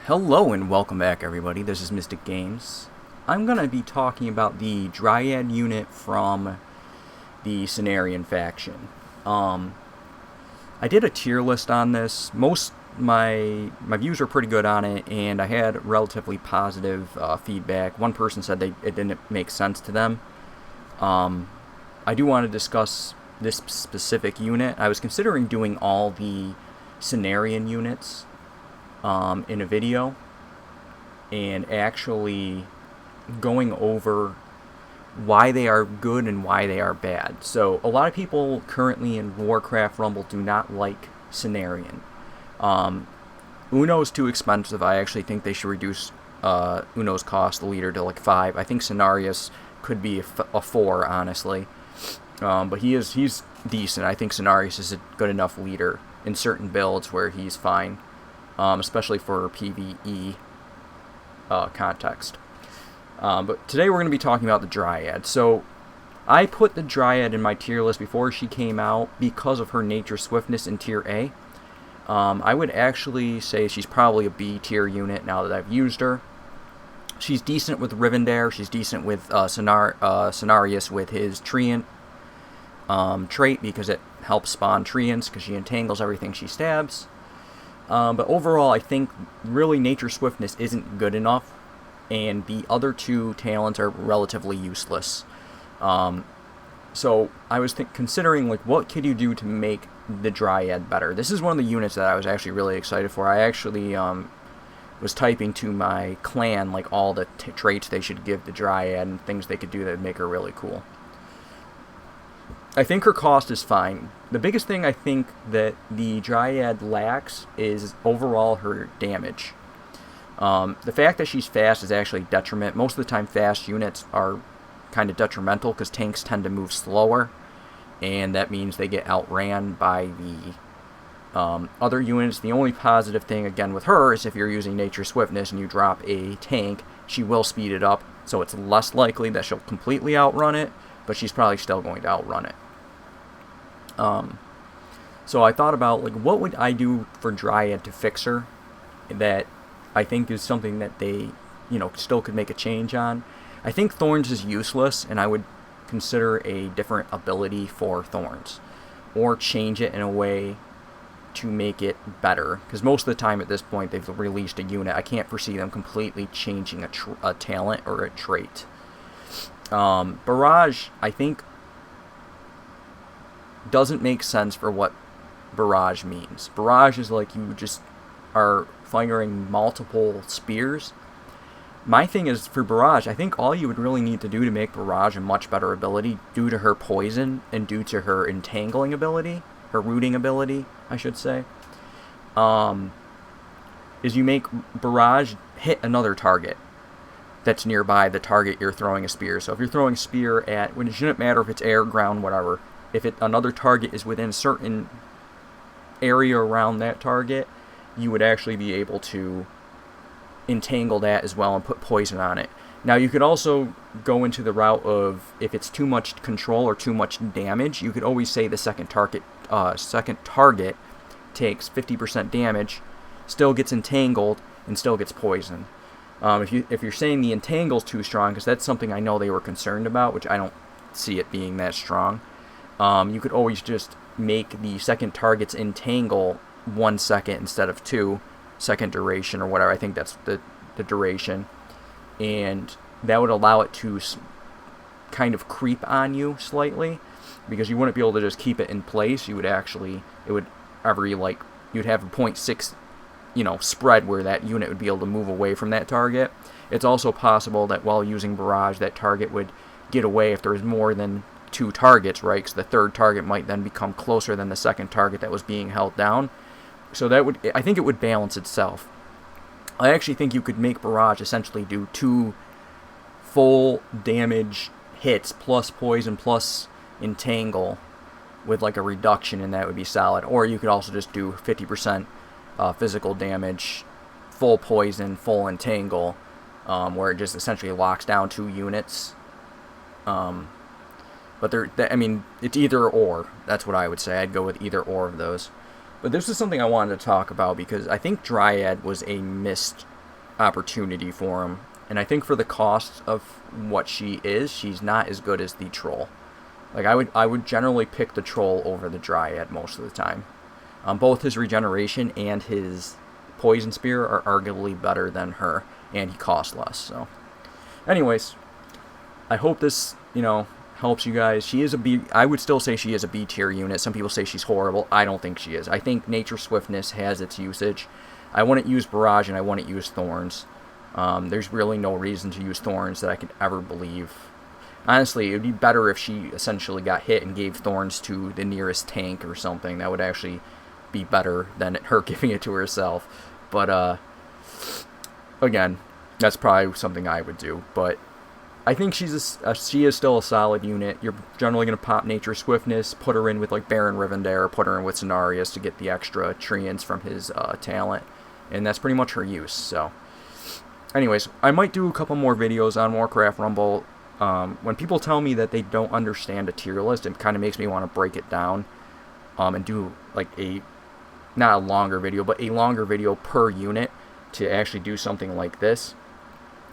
Hello and welcome back, everybody. This is Mystic Games. I'm going to be talking about the Dryad unit from the Cenarian faction. I did a tier list on this. My views were pretty good on it, and I had relatively positive feedback. One person said it didn't make sense to them. I do want to discuss this specific unit. I was considering doing all the Cenarian units in a video and actually going over why they are good and why they are bad. So a lot of people currently in Warcraft Rumble do not like Cenarian. Uno is too expensive. I actually think they should reduce Uno's cost, the leader, to like 5. I think Cenarius could be a 4, honestly. But he's decent. I think Cenarius is a good enough leader in certain builds where he's fine. Especially for PvE context. But today we're going to be talking about the Dryad. So I put the Dryad in my tier list before she came out because of her nature swiftness in tier A. I would actually say she's probably a B tier unit now that I've used her. She's decent with Rivendare. She's decent with Cenarius with his Treant trait because it helps spawn Treants because she entangles everything she stabs. But overall, I think really nature swiftness isn't good enough, and the other two talents are relatively useless. So I was considering, like, what could you do to make the Dryad better? This is one of the units that I was actually really excited for. I actually was typing to my clan, like, all the traits they should give the Dryad and things they could do that would make her really cool. I think her cost is fine. The biggest thing I think that the Dryad lacks is overall her damage. The fact that she's fast is actually a detriment. Most of the time fast units are kind of detrimental because tanks tend to move slower, and that means they get outran by the other units. The only positive thing, again, with her is if you're using nature swiftness and you drop a tank, she will speed it up, so it's less likely that she'll completely outrun it, but she's probably still going to outrun it. So I thought about, like, what would I do for Dryad to fix her that I think is something that they, still could make a change on. I think Thorns is useless, and I would consider a different ability for Thorns, or change it in a way to make it better, because most of the time at this point they've released a unit. I can't foresee them completely changing a talent or a trait. Barrage, I think, doesn't make sense for what barrage means. Barrage is like you just are firing multiple spears. My thing is, for barrage, I think all you would really need to do to make barrage a much better ability, due to her poison and due to her entangling ability, her rooting ability, I should say, is you make barrage hit another target that's nearby the target you're throwing a spear. So if you're throwing a spear at, it shouldn't matter if it's air, ground, whatever. If another target is within a certain area around that target, you would actually be able to entangle that as well and put poison on it. Now, you could also go into the route of, if it's too much control or too much damage, you could always say the second target takes 50% damage, still gets entangled, and still gets poisoned. If you're saying the entangle's too strong, because that's something I know they were concerned about, which I don't see it being that strong, you could always just make the second target's entangle 1 second instead of 2 second duration or whatever. I think that's the duration, and that would allow it to kind of creep on you slightly, because you wouldn't be able to just keep it in place. You'd have a 0.6 spread where that unit would be able to move away from that target. It's also possible that while using barrage, that target would get away if there was more than 2 targets, right? Because the third target might then become closer than the second target that was being held down. So I think it would balance itself. I actually think you could make barrage essentially do 2 full damage hits plus poison plus entangle with like a reduction, and that would be solid. Or you could also just do 50% physical damage, full poison, full entangle, where it just essentially locks down 2 units. But it's either or. That's what I would say. I'd go with either or of those. But this is something I wanted to talk about because I think Dryad was a missed opportunity for him. And I think for the cost of what she is, she's not as good as the troll. Like, I would generally pick the troll over the Dryad most of the time. Both his regeneration and his poison spear are arguably better than her, and he costs less. So, anyways, I hope this, helps you guys. She is a B. I would still say she is a B tier unit. Some people say she's horrible. I don't think she is. I think Nature Swiftness has its usage. I wouldn't use Barrage, and I wouldn't use Thorns. There's really no reason to use Thorns that I could ever believe. Honestly, it would be better if she essentially got hit and gave Thorns to the nearest tank or something. That would actually be better than her giving it to herself. But, again, that's probably something I would do. But I think she is still a solid unit. You're generally going to pop Nature Swiftness, put her in with, like, Baron Rivendare, put her in with Cenarius to get the extra treants from his talent. And that's pretty much her use, so. Anyways, I might do a couple more videos on Warcraft Rumble. When people tell me that they don't understand a tier list, it kind of makes me want to break it down and do like not a longer video, but a longer video per unit to actually do something like this.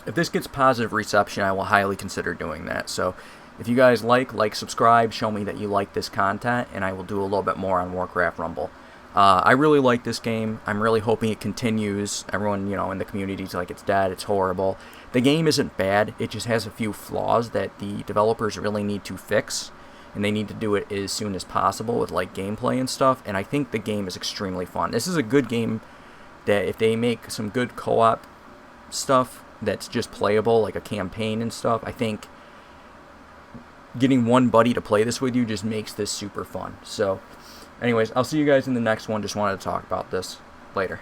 If this gets positive reception, I will highly consider doing that. So if you guys like, subscribe, show me that you like this content, and I will do a little bit more on Warcraft Rumble. I really like this game. I'm really hoping it continues. Everyone, in the community is like, it's dead, it's horrible. The game isn't bad. It just has a few flaws that the developers really need to fix, and they need to do it as soon as possible with, like, gameplay and stuff, and I think the game is extremely fun. This is a good game that if they make some good co-op stuff that's just playable, like a campaign and stuff, I think getting one buddy to play this with you just makes this super fun. So, anyways, I'll see you guys in the next one. Just wanted to talk about this later.